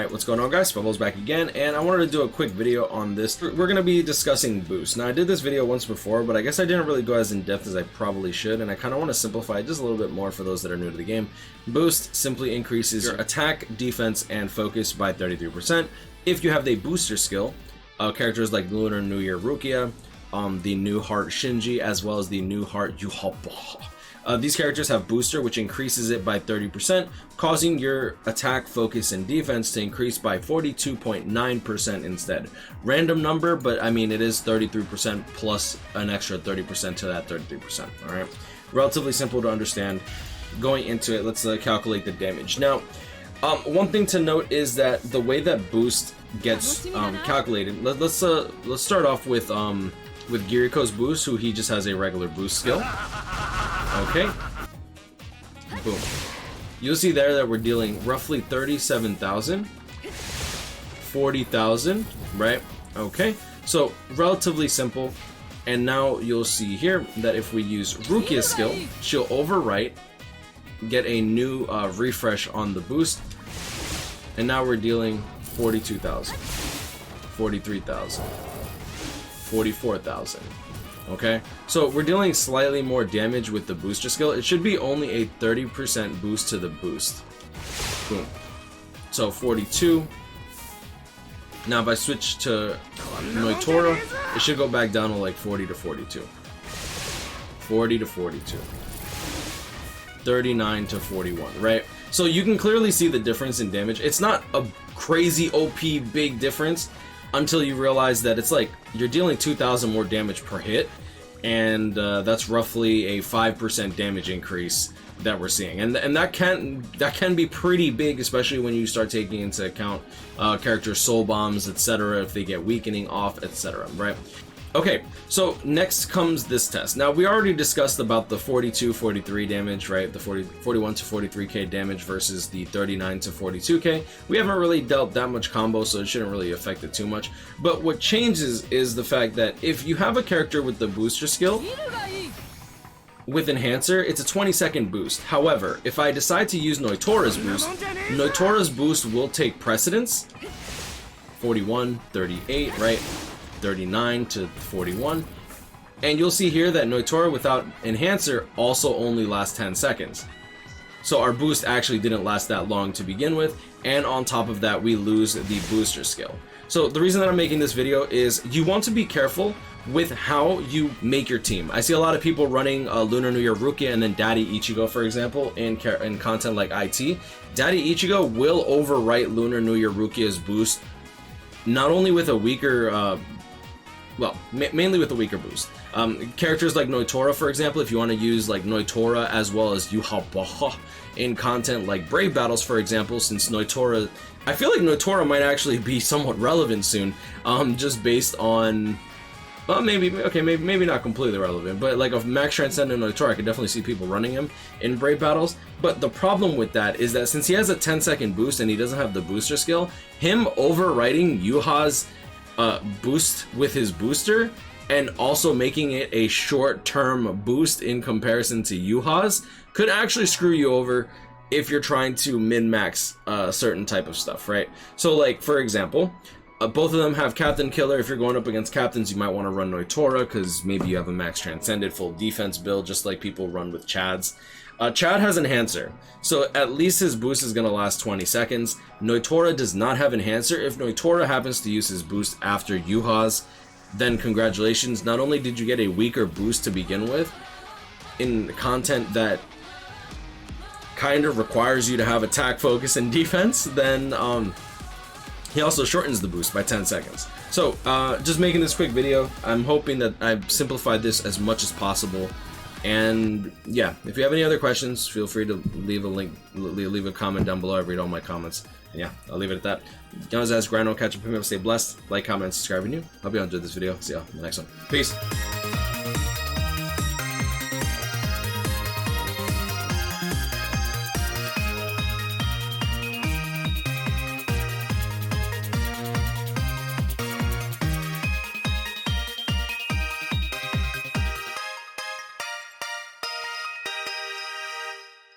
Alright, what's going on guys? WeBull's back again, and I wanted to do a quick video on this. We're going to be discussing boost. Now I did this video once before, but I guess I didn't really go as in depth as I probably should, and I kind of want to simplify it just a little bit more for those that are new to the game. Boost simply increases your attack, defense, and focus by 33%. If you have the booster skill, characters like Lunar, Rukia, the new heart Shinji, as well as the new heart Yhwach. These characters have booster, which increases it by 30%, causing your attack, focus, and defense to increase by 42.9% instead. Random number, but I mean it is 33% plus an extra 30% to that 33%. All right, relatively simple to understand. Going into it, let's calculate the damage. Now, one thing to note is that the way that boost gets calculated. Let's start off with Giriko's boost, who he just has a regular boost skill. Okay. Boom. You'll see there that we're dealing roughly 37,000, 40,000, right? Okay. So relatively simple. And now you'll see here that if we use Rukia's skill, she'll overwrite, get a new refresh on the boost, and now we're dealing 42,000, 43,000, 44,000. Okay, so we're dealing slightly more damage with the booster skill. It should be only a 30% boost to the boost. Boom. So 42. Now if I switch to Noitora, it should go back down to like 40 to 42. 40 to 42. 39 to 41, right? So you can clearly see the difference in damage. It's not a crazy OP big difference until you realize that it's like you're dealing 2,000 more damage per hit, and that's roughly a 5% damage increase that we're seeing, and that can be pretty big, especially when you start taking into account character soul bombs, etc. if they get weakening off, etc. Right? Okay, so next comes this test. Now we already discussed about the 42-43 damage, right? The 41 to 43k damage versus the 39 to 42k. We haven't really dealt that much combo, so it shouldn't really affect it too much. But what changes is the fact that if you have a character with the booster skill, with Enhancer, it's a 20-second boost. However, if I decide to use Noitora's boost will take precedence. 41, 38, right? 39 to 41, and you'll see here that Noitora without Enhancer also only lasts 10 seconds. So our boost actually didn't last that long to begin with, and on top of that we lose the booster skill. So the reason that I'm making this video is you want to be careful with how you make your team. I see a lot of people running Lunar, Rukia, and then Daddy Ichigo, for example, in content like IT. Daddy Ichigo will overwrite Lunar, Rukia's boost, not only with a weaker well, mainly with the weaker boost. Characters like Noitora, for example, if you want to use like Noitora as well as Yhwach in content like Brave Battles, for example, since Noitora, I feel like Noitora might actually be somewhat relevant soon, just based on, well, maybe not completely relevant, but like a Max Transcendent Noitora, I could definitely see people running him in Brave Battles. But the problem with that is that since he has a 10-second boost and he doesn't have the booster skill, him overwriting Yuha's boost with his booster and also making it a short-term boost in comparison to Yuha's could actually screw you over if you're trying to min-max certain type of stuff, right? So like, for example, both of them have Captain Killer. If you're going up against captains, you might want to run Noitora because maybe you have a Max Transcended full defense build, just like people run with Chad's. Chad has Enhancer, so at least his boost is going to last 20 seconds. Noitora does not have Enhancer. If Noitora happens to use his boost after Yuha's, then congratulations. Not only did you get a weaker boost to begin with, in content that kind of requires you to have attack, focus, and defense, then he also shortens the boost by 10 seconds. So just making this quick video, I'm hoping that I've simplified this as much as possible. And yeah, if you have any other questions, feel free to leave a comment down below. I read all my comments. And yeah, I'll leave it at that. Guys, as Grano, catch up, stay blessed, like, comment, subscribe, and new. Hope you all enjoyed this video. See y'all in the next one. Peace.